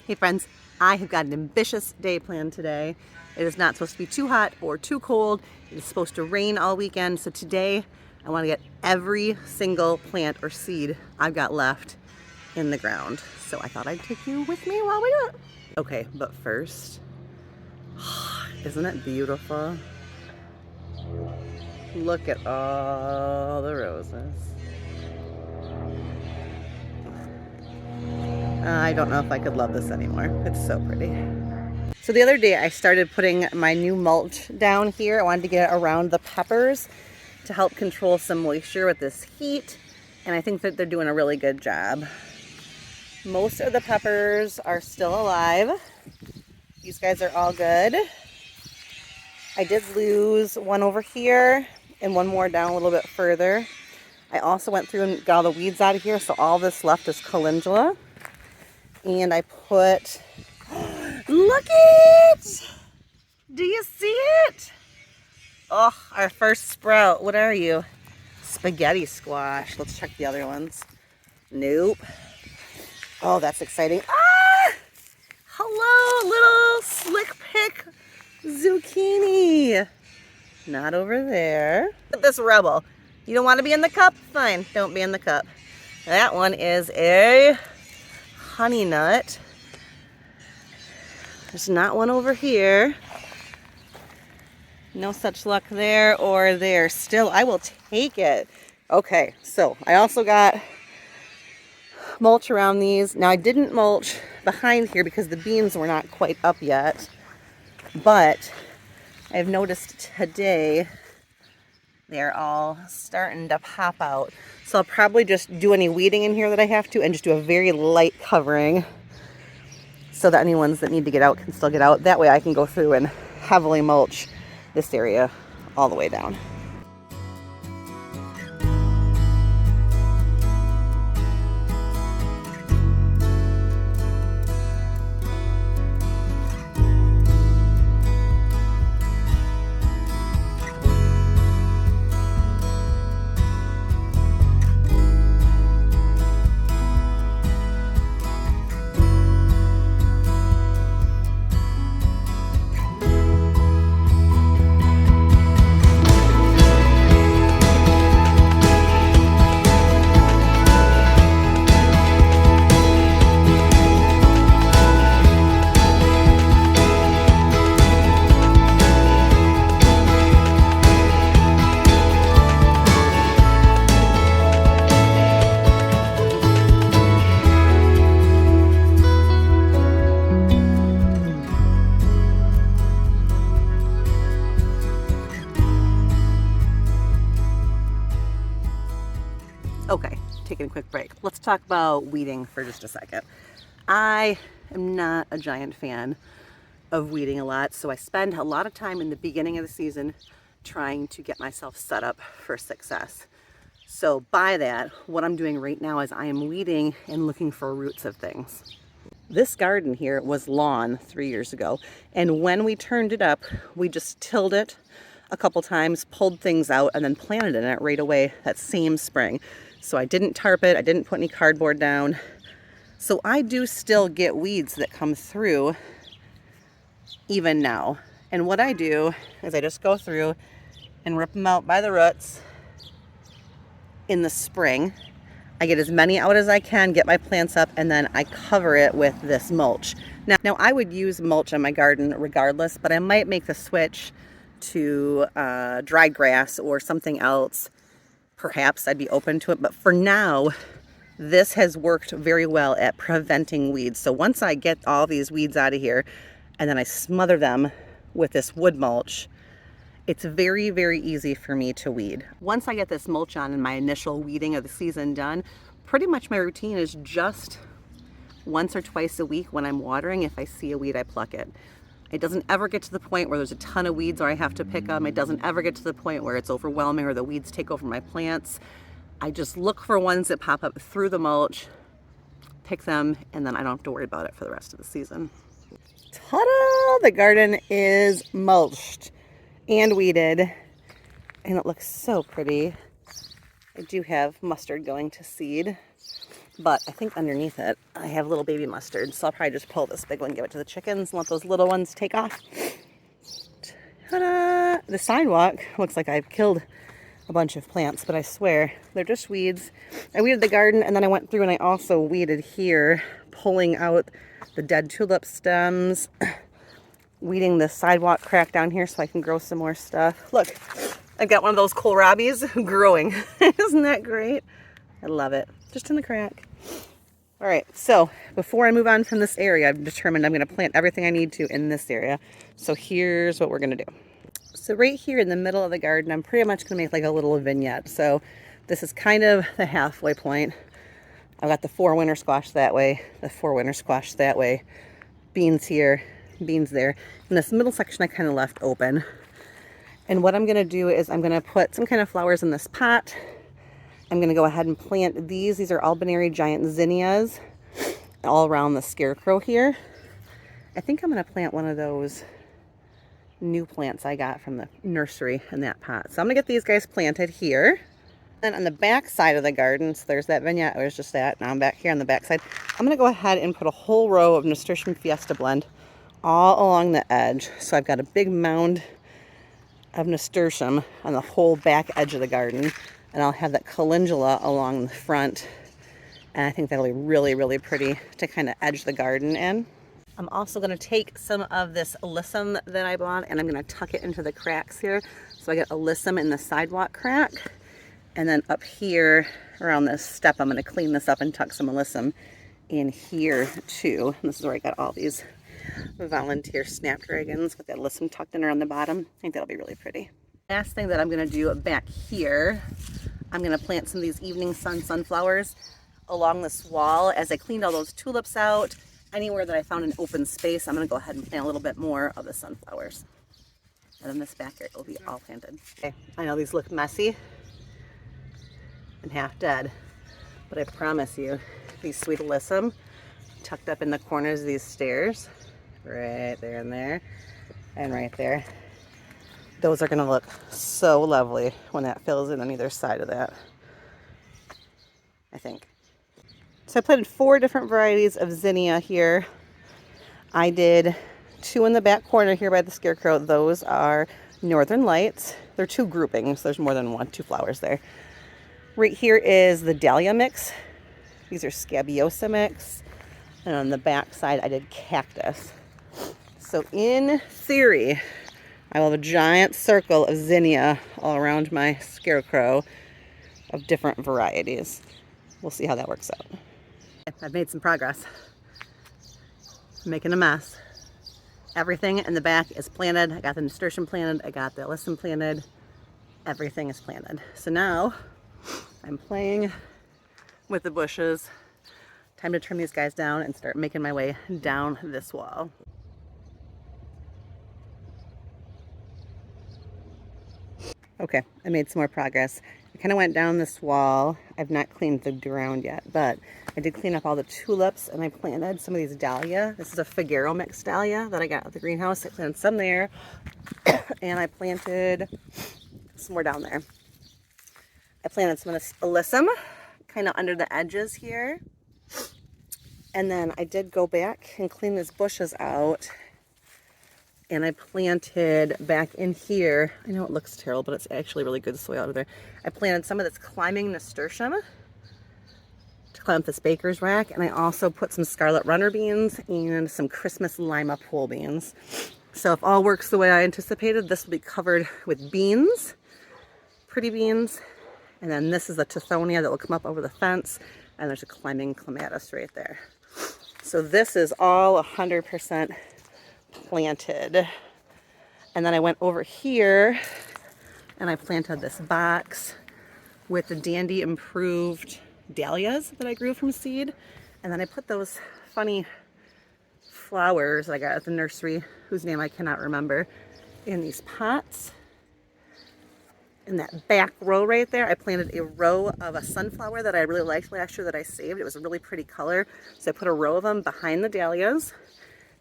Hey friends, I have got an ambitious day planned today. It is not supposed to be too hot or too cold. It is supposed to rain all weekend. So today I want to get every single plant or seed I've got left in the ground. So I thought I'd take you with me while we do it. Okay, but first, isn't it beautiful? Look at all the roses. I don't know if I could love this anymore. It's so pretty. So the other day I started putting my new mulch down here. I wanted to get it around the peppers to help control some moisture with this heat. And I think that they're doing a really good job. Most of the peppers are still alive. These guys are all good. I did lose one over here and one more down a little bit further. I also went through and got all the weeds out of here. So all this left is calendula. And I put, look it! Do you see it? Oh, our first sprout. What are you? Spaghetti squash. Let's check the other ones. Nope. Oh, that's exciting. Ah! Hello, little slick pick zucchini. Not over there. Look at this rebel. You don't want to be in the cup? Fine, don't be in the cup. That one is a honey nut. There's not one over here. No such luck there or there. Still, I will take it. Okay, so I also got mulch around these. Now I didn't mulch behind here because the beans were not quite up yet, but I've noticed today they're all starting to pop out. So I'll probably just do any weeding in here that I have to and just do a very light covering so that any ones that need to get out can still get out. That way I can go through and heavily mulch this area all the way down. Okay, taking a quick break. Let's talk about weeding for just a second. I am not a giant fan of weeding a lot, so I spend a lot of time in the beginning of the season trying to get myself set up for success. So by that, what I'm doing right now is I am weeding and looking for roots of things. This garden here was lawn 3 years ago, and when we turned it up, we just tilled it a couple times, pulled things out, and then planted in it right away that same spring. So I didn't tarp it, I didn't put any cardboard down. So I do still get weeds that come through even now. And what I do is I just go through and rip them out by the roots in the spring. I get as many out as I can, get my plants up, and then I cover it with this mulch. Now I would use mulch on my garden regardless, but I might make the switch to dry grass or something else. Perhaps I'd be open to it, but for now, this has worked very well at preventing weeds. So once I get all these weeds out of here and then I smother them with this wood mulch, it's very, very easy for me to weed. Once I get this mulch on and my initial weeding of the season done, pretty much my routine is just once or twice a week when I'm watering. If I see a weed, I pluck it. It doesn't ever get to the point where there's a ton of weeds or I have to pick them. It doesn't ever get to the point where it's overwhelming or the weeds take over my plants. I just look for ones that pop up through the mulch, pick them, and then I don't have to worry about it for the rest of the season. Ta-da! The garden is mulched and weeded, and it looks so pretty. I do have mustard going to seed. But I think underneath it, I have little baby mustard. So I'll probably just pull this big one, give it to the chickens, and let those little ones take off. Ta-da! The sidewalk looks like I've killed a bunch of plants, but I swear they're just weeds. I weeded the garden, and then I went through and I also weeded here, pulling out the dead tulip stems, weeding the sidewalk crack down here so I can grow some more stuff. Look, I've got one of those kohlrabis growing. Isn't that great? I love it. Just in the crack. All right, so before I move on from this area, I've determined I'm going to plant everything I need to in this area. So here's what we're going to do. So right here in the middle of the garden, I'm pretty much going to make like a little vignette. So this is kind of the halfway point. I've got the 4 winter squash that way, the 4 winter squash that way, beans here, beans there. And this middle section I kind of left open. And what I'm going to do is I'm going to put some kind of flowers in this pot. I'm going to go ahead and plant these. These are Albaneri giant zinnias all around the scarecrow here. I think I'm going to plant one of those new plants I got from the nursery in that pot. So I'm going to get these guys planted here. Then on the back side of the garden, so there's that vignette I was just at. Now I'm back here on the back side. I'm going to go ahead and put a whole row of Nasturtium Fiesta blend all along the edge. So I've got a big mound of nasturtium on the whole back edge of the garden. And I'll have that calendula along the front. And I think that'll be really, really pretty to kind of edge the garden in. I'm also going to take some of this alyssum that I bought and I'm going to tuck it into the cracks here. So I get alyssum in the sidewalk crack. And then up here around this step, I'm going to clean this up and tuck some alyssum in here too. And this is where I got all these volunteer snapdragons with that alyssum tucked in around the bottom. I think that'll be really pretty. Last thing that I'm going to do back here, I'm going to plant some of these evening sun sunflowers along this wall. As I cleaned all those tulips out, anywhere that I found an open space, I'm going to go ahead and plant a little bit more of the sunflowers. And then this back area will be all planted. Okay, I know these look messy and half dead, but I promise you, these sweet alyssum tucked up in the corners of these stairs, right there and there, and right there. Those are going to look so lovely when that fills in on either side of that, I think. So I planted 4 different varieties of zinnia here. I did 2 in the back corner here by the scarecrow. Those are Northern Lights. They're 2 groupings. There's more than 2 flowers there. Right here is the Dahlia mix. These are Scabiosa mix. And on the back side, I did cactus. So in theory, I will have a giant circle of zinnia all around my scarecrow of different varieties. We'll see how that works out. I've made some progress. I'm making a mess. Everything in the back is planted. I got the nasturtium planted. I got the alyssum planted. Everything is planted. So now I'm playing with the bushes. Time to trim these guys down and start making my way down this wall. Okay, I made some more progress. I kind of went down this wall. I've not cleaned the ground yet, but I did clean up all the tulips and I planted some of these dahlia. This is a Figaro mixed dahlia that I got at the greenhouse. I planted some there and I planted some more down there. I planted some of this alyssum kind of under the edges here. And then I did go back and clean these bushes out. And I planted back in here, I know it looks terrible, but it's actually really good soil out of there. I planted some of this climbing nasturtium to climb up this baker's rack. And I also put some scarlet runner beans and some Christmas lima pole beans. So if all works the way I anticipated, this will be covered with beans, pretty beans. And then this is a Tithonia that will come up over the fence. And there's a climbing clematis right there. So this is all 100% planted. And then I went over here and I planted this box with the Dandy Improved dahlias that I grew from seed. And then I put those funny flowers that I got at the nursery, whose name I cannot remember, in these pots. In that back row right there, I planted a row of a sunflower that I really liked last year that I saved. It was a really pretty color. So I put a row of them behind the dahlias.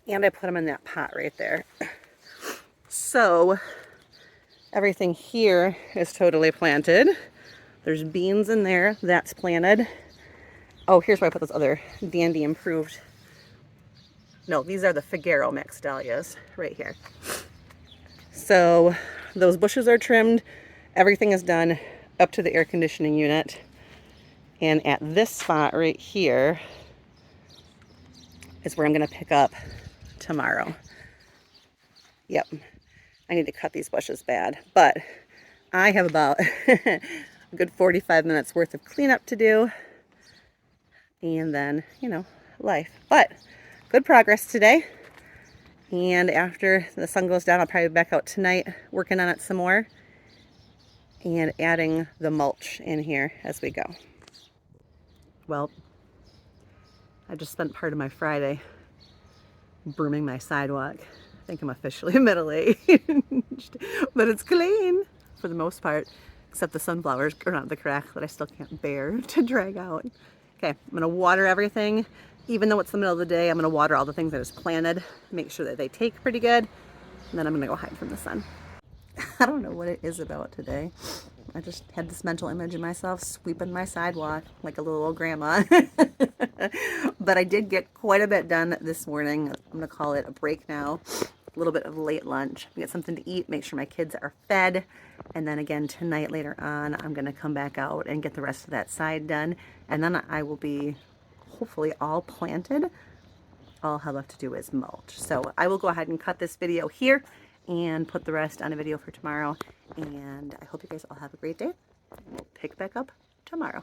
And I put them in that pot right there. So everything here is totally planted. There's beans in there, that's planted. Oh, here's where I put those other Dandy Improved. No, these are the Figaro Max Dahlias right here. So those bushes are trimmed. Everything is done up to the air conditioning unit. And at this spot right here is where I'm going to pick up tomorrow. Yep. I need to cut these bushes bad. But I have about a good 45 minutes worth of cleanup to do. And then, you know, life. But good progress today. And after the sun goes down, I'll probably be back out tonight working on it some more and adding the mulch in here as we go. Well, I just spent part of my Friday brooming my sidewalk. I think I'm officially middle-aged, but it's clean for the most part, except the sunflowers are not the crack that I still can't bear to drag out. Okay, I'm gonna water everything. Even though it's the middle of the day, I'm gonna water all the things I just planted, make sure that they take pretty good, and then I'm gonna go hide from the sun. I don't know what it is about today. I just had this mental image of myself sweeping my sidewalk like a little old grandma. But I did get quite a bit done this morning. I'm gonna call it a break now. A little bit of late lunch. Get something to eat, make sure my kids are fed. And then again tonight later on, I'm gonna come back out and get the rest of that side done. And then I will be hopefully all planted. All I'll have left to do is mulch. So I will go ahead and cut this video here and put the rest on a video for tomorrow. And I hope you guys all have a great day. We'll pick back up tomorrow.